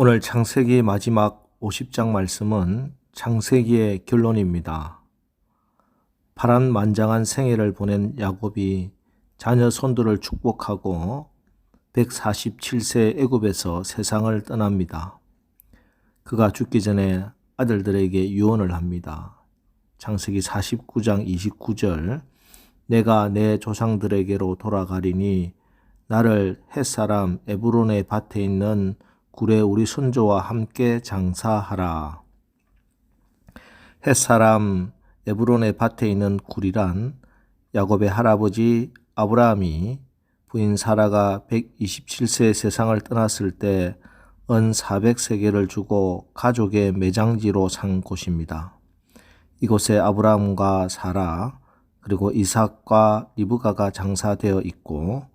오늘 창세기 마지막 50장 말씀은 창세기의 결론입니다. 파란만장한 생애를 보낸 야곱이 자녀 손들을 축복하고 147세 애굽에서 세상을 떠납니다. 그가 죽기 전에 아들들에게 유언을 합니다. 창세기 49장 29절 내가 내 조상들에게로 돌아가리니 나를 햇사람 에브론의 밭에 있는 굴에 우리 손조와 함께 장사하라. 햇사람 에브론의 밭에 있는 굴이란 야곱의 할아버지 아브라함이 부인 사라가 127세에 세상을 떠났을 때 은 400세겔을 주고 가족의 매장지로 산 곳입니다. 이곳에 아브라함과 사라 그리고 이삭과 리브가가 장사되어 있고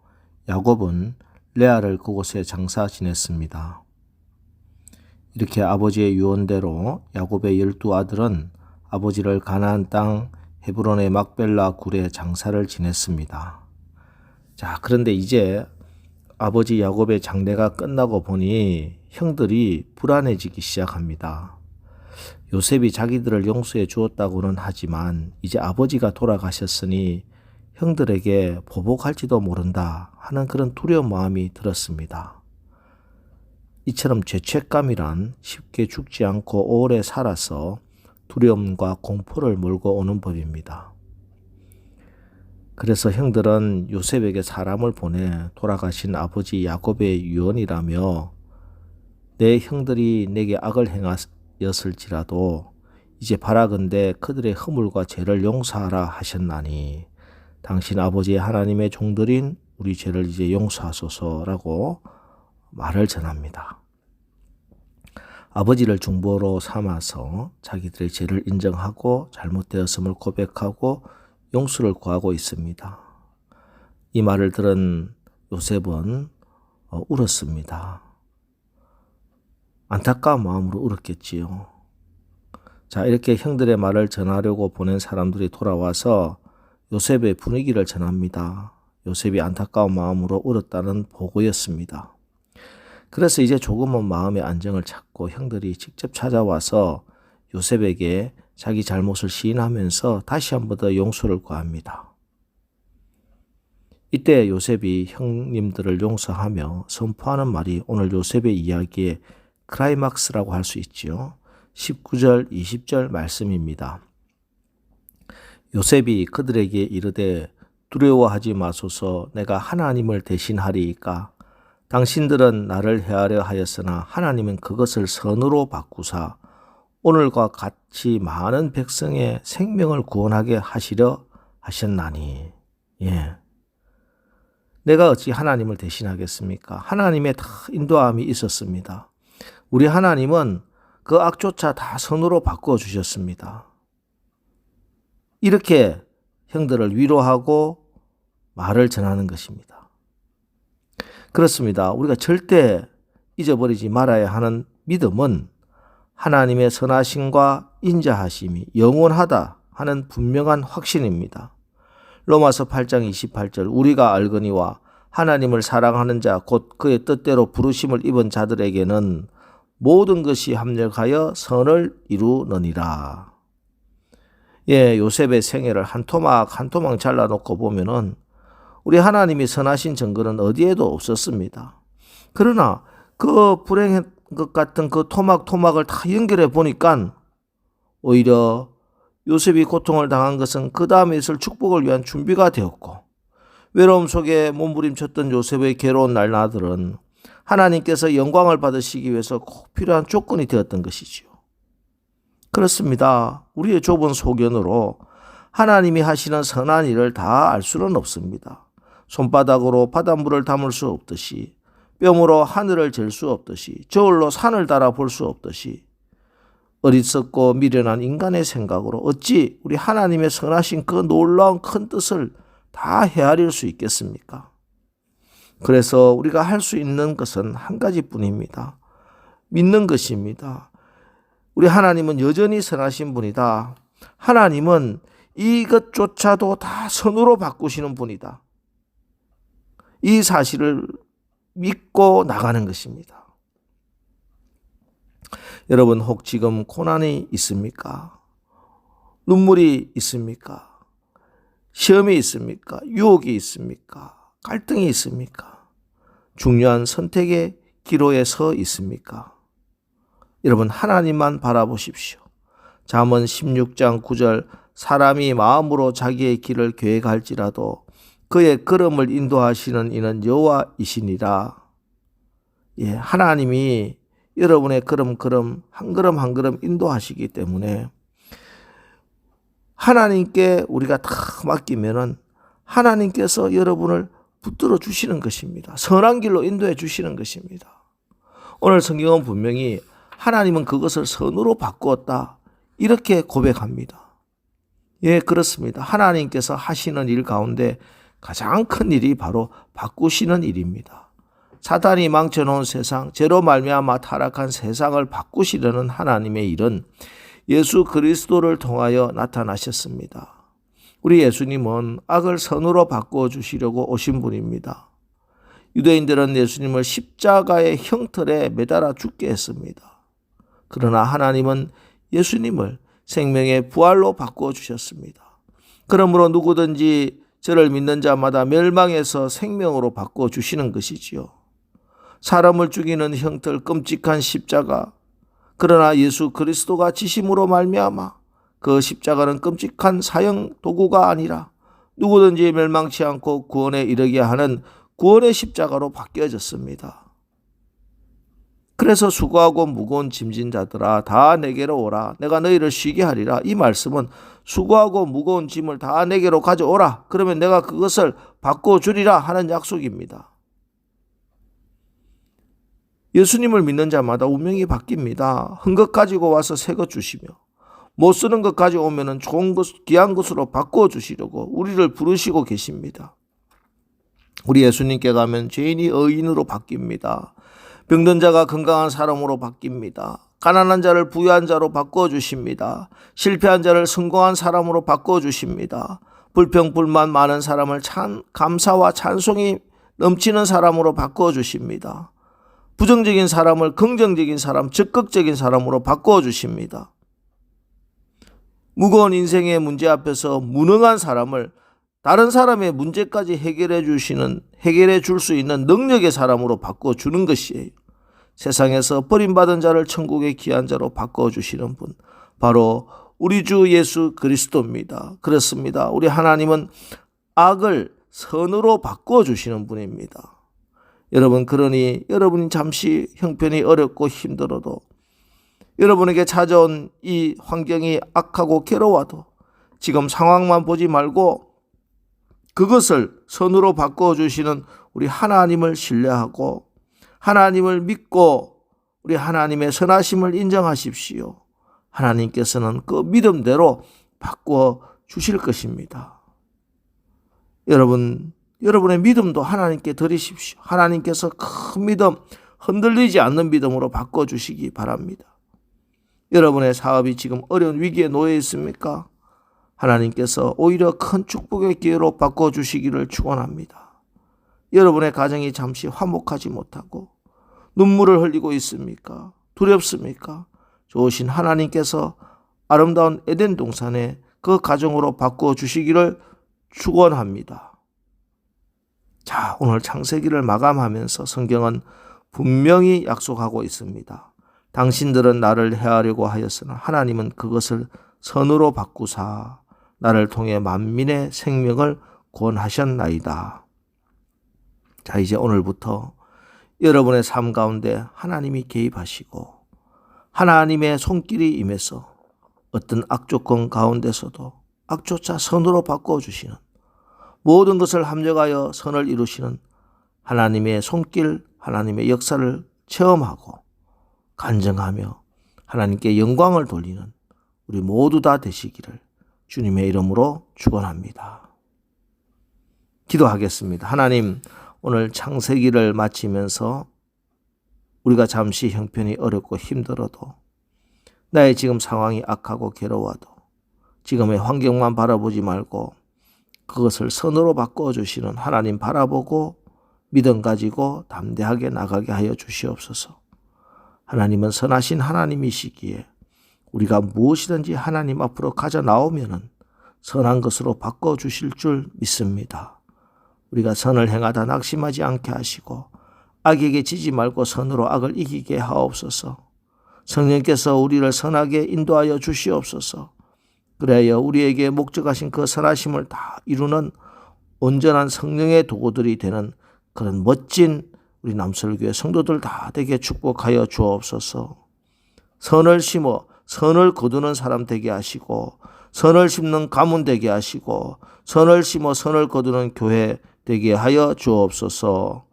야곱은 레아를 그곳에 장사 지냈습니다. 이렇게 아버지의 유언대로 야곱의 12아들은 아버지를 가나안 땅 헤브론의 막벨라 굴에 장사를 지냈습니다. 자, 그런데 이제 아버지 야곱의 장례가 끝나고 보니 형들이 불안해지기 시작합니다. 요셉이 자기들을 용서해 주었다고는 하지만 이제 아버지가 돌아가셨으니 형들에게 보복할지도 모른다 하는 그런 두려운 마음이 들었습니다. 이처럼 죄책감이란 쉽게 죽지 않고 오래 살아서 두려움과 공포를 몰고 오는 법입니다. 그래서 형들은 요셉에게 사람을 보내 돌아가신 아버지 야곱의 유언이라며 내 형들이 내게 악을 행하였을지라도 이제 바라건대 그들의 허물과 죄를 용서하라 하셨나니 당신 아버지 하나님의 종들인 우리 죄를 이제 용서하소서라고 말을 전합니다. 아버지를 중보로 삼아서 자기들의 죄를 인정하고 잘못되었음을 고백하고 용서를 구하고 있습니다. 이 말을 들은 요셉은 울었습니다. 안타까운 마음으로 울었겠지요. 자, 이렇게 형들의 말을 전하려고 보낸 사람들이 돌아와서 요셉의 분위기를 전합니다. 요셉이 안타까운 마음으로 울었다는 보고였습니다. 그래서 이제 조금은 마음의 안정을 찾고 형들이 직접 찾아와서 요셉에게 자기 잘못을 시인하면서 다시 한 번 더 용서를 구합니다. 이때 요셉이 형님들을 용서하며 선포하는 말이 오늘 요셉의 이야기의 클라이막스라고 할 수 있지요. 19절, 20절 말씀입니다. 요셉이 그들에게 이르되 두려워하지 마소서 내가 하나님을 대신하리이까 당신들은 나를 해하려 하였으나 하나님은 그것을 선으로 바꾸사 오늘과 같이 많은 백성의 생명을 구원하게 하시려 하셨나니. 예. 내가 어찌 하나님을 대신하겠습니까? 하나님의 다 인도함이 있었습니다. 우리 하나님은 그 악조차 다 선으로 바꾸어 주셨습니다. 이렇게 형들을 위로하고 말을 전하는 것입니다. 그렇습니다. 우리가 절대 잊어버리지 말아야 하는 믿음은 하나님의 선하심과 인자하심이 영원하다 하는 분명한 확신입니다. 로마서 8장 28절 우리가 알거니와 하나님을 사랑하는 자 곧 그의 뜻대로 부르심을 입은 자들에게는 모든 것이 합력하여 선을 이루느니라. 예, 요셉의 생애를 한 토막 한 토막 잘라놓고 보면은 우리 하나님이 선하신 증거는 어디에도 없었습니다. 그러나 그 불행한 것 같은 그 토막토막을 다 연결해 보니까 오히려 요셉이 고통을 당한 것은 그 다음에 있을 축복을 위한 준비가 되었고 외로움 속에 몸부림쳤던 요셉의 괴로운 날들은 하나님께서 영광을 받으시기 위해서 꼭 필요한 조건이 되었던 것이지요. 그렇습니다. 우리의 좁은 소견으로 하나님이 하시는 선한 일을 다 알 수는 없습니다. 손바닥으로 바닷물을 담을 수 없듯이 뼘으로 하늘을 잴 수 없듯이 저울로 산을 달아볼 수 없듯이 어리석고 미련한 인간의 생각으로 어찌 우리 하나님의 선하신 그 놀라운 큰 뜻을 다 헤아릴 수 있겠습니까? 그래서 우리가 할 수 있는 것은 한 가지뿐입니다. 믿는 것입니다. 우리 하나님은 여전히 선하신 분이다. 하나님은 이것조차도 다 선으로 바꾸시는 분이다. 이 사실을 믿고 나가는 것입니다. 여러분 혹 지금 고난이 있습니까? 눈물이 있습니까? 시험이 있습니까? 유혹이 있습니까? 갈등이 있습니까? 중요한 선택의 기로에 서 있습니까? 여러분 하나님만 바라보십시오. 잠언 16장 9절 사람이 마음으로 자기의 길을 계획할지라도 그의 걸음을 인도하시는 이는 여호와이시니라. 하나님이 여러분의 걸음 한 걸음 한 걸음 인도하시기 때문에 하나님께 우리가 다 맡기면은 하나님께서 여러분을 붙들어 주시는 것입니다. 선한 길로 인도해 주시는 것입니다. 오늘 성경은 분명히 하나님은 그것을 선으로 바꾸었다 이렇게 고백합니다. 그렇습니다. 하나님께서 하시는 일 가운데 가장 큰 일이 바로 바꾸시는 일입니다. 사탄이 망쳐놓은 세상, 죄로 말미암아 타락한 세상을 바꾸시려는 하나님의 일은 예수 그리스도를 통하여 나타나셨습니다. 우리 예수님은 악을 선으로 바꿔주시려고 오신 분입니다. 유대인들은 예수님을 십자가의 형틀에 매달아 죽게 했습니다. 그러나 하나님은 예수님을 생명의 부활로 바꿔주셨습니다. 그러므로 누구든지 저를 믿는 자마다 멸망에서 생명으로 바꿔주시는 것이지요. 사람을 죽이는 형틀 끔찍한 십자가, 그러나 예수 그리스도가 지심으로 말미암아 그 십자가는 끔찍한 사형 도구가 아니라 누구든지 멸망치 않고 구원에 이르게 하는 구원의 십자가로 바뀌어졌습니다. 그래서 수고하고 무거운 짐진 자들아 다 내게로 오라 내가 너희를 쉬게 하리라. 이 말씀은 수고하고 무거운 짐을 다 내게로 가져오라 그러면 내가 그것을 바꿔주리라 하는 약속입니다. 예수님을 믿는 자마다 운명이 바뀝니다. 한 것 가지고 와서 새 것 주시며 못 쓰는 것 가져오면 좋은 것, 귀한 것으로 바꿔주시려고 우리를 부르시고 계십니다. 우리 예수님께 가면 죄인이 의인으로 바뀝니다. 병든 자가 건강한 사람으로 바뀝니다. 가난한 자를 부유한 자로 바꿔주십니다. 실패한 자를 성공한 사람으로 바꿔주십니다. 불평 불만 많은 사람을 감사와 찬송이 넘치는 사람으로 바꿔주십니다. 부정적인 사람을 긍정적인 사람, 적극적인 사람으로 바꿔주십니다. 무거운 인생의 문제 앞에서 무능한 사람을 다른 사람의 문제까지 해결해 줄 수 있는 능력의 사람으로 바꿔주는 것이에요. 세상에서 버림받은 자를 천국의 귀한 자로 바꿔주시는 분, 바로 우리 주 예수 그리스도입니다. 그렇습니다. 우리 하나님은 악을 선으로 바꿔주시는 분입니다. 여러분, 그러니 여러분이 잠시 형편이 어렵고 힘들어도 여러분에게 찾아온 이 환경이 악하고 괴로워도 지금 상황만 보지 말고 그것을 선으로 바꿔주시는 우리 하나님을 신뢰하고 하나님을 믿고 우리 하나님의 선하심을 인정하십시오. 하나님께서는 그 믿음대로 바꿔주실 것입니다. 여러분의 믿음도 하나님께 드리십시오. 하나님께서 큰 믿음, 흔들리지 않는 믿음으로 바꿔주시기 바랍니다. 여러분의 사업이 지금 어려운 위기에 놓여 있습니까? 하나님께서 오히려 큰 축복의 기회로 바꿔주시기를 축원합니다. 여러분의 가정이 잠시 화목하지 못하고 눈물을 흘리고 있습니까? 두렵습니까? 좋으신 하나님께서 아름다운 에덴 동산에 그 가정으로 바꿔주시기를 축원합니다. 자, 오늘 창세기를 마감하면서 성경은 분명히 약속하고 있습니다. 당신들은 나를 해하려고 하였으나 하나님은 그것을 선으로 바꾸사 나를 통해 만민의 생명을 구원하셨나이다. 자, 이제 오늘부터 여러분의 삶 가운데 하나님이 개입하시고 하나님의 손길이 임해서 어떤 악조건 가운데서도 악조차 선으로 바꿔주시는 모든 것을 합력하여 선을 이루시는 하나님의 손길, 하나님의 역사를 체험하고 간증하며 하나님께 영광을 돌리는 우리 모두 다 되시기를 주님의 이름으로 축원합니다. 기도하겠습니다. 하나님, 오늘 창세기를 마치면서 우리가 잠시 형편이 어렵고 힘들어도 나의 지금 상황이 악하고 괴로워도 지금의 환경만 바라보지 말고 그것을 선으로 바꿔주시는 하나님 바라보고 믿음 가지고 담대하게 나가게 하여 주시옵소서. 하나님은 선하신 하나님이시기에 우리가 무엇이든지 하나님 앞으로 가져 나오면은 선한 것으로 바꿔주실 줄 믿습니다. 우리가 선을 행하다 낙심하지 않게 하시고 악에게 지지 말고 선으로 악을 이기게 하옵소서. 성령께서 우리를 선하게 인도하여 주시옵소서. 그래야 우리에게 목적하신 그 선하심을 다 이루는 온전한 성령의 도구들이 되는 그런 멋진 우리 남설교회 성도들 다 되게 축복하여 주옵소서. 선을 심어 선을 거두는 사람 되게 하시고 선을 심는 가문 되게 하시고 선을 심어 선을 거두는 교회 되게 하여 주옵소서.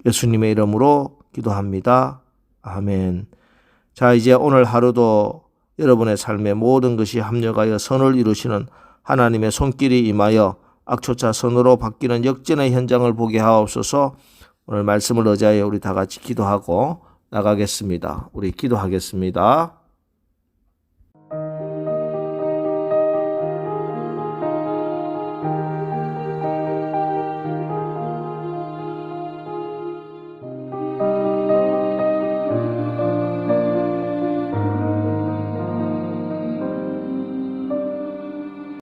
예수님의 이름으로 기도합니다. 아멘. 자, 이제 오늘 하루도 여러분의 삶의 모든 것이 합력하여 선을 이루시는 하나님의 손길이 임하여 악초차 선으로 바뀌는 역전의 현장을 보게 하옵소서. 오늘 말씀을 의지하여 우리 다 같이 기도하고 나가겠습니다. 우리 기도하겠습니다.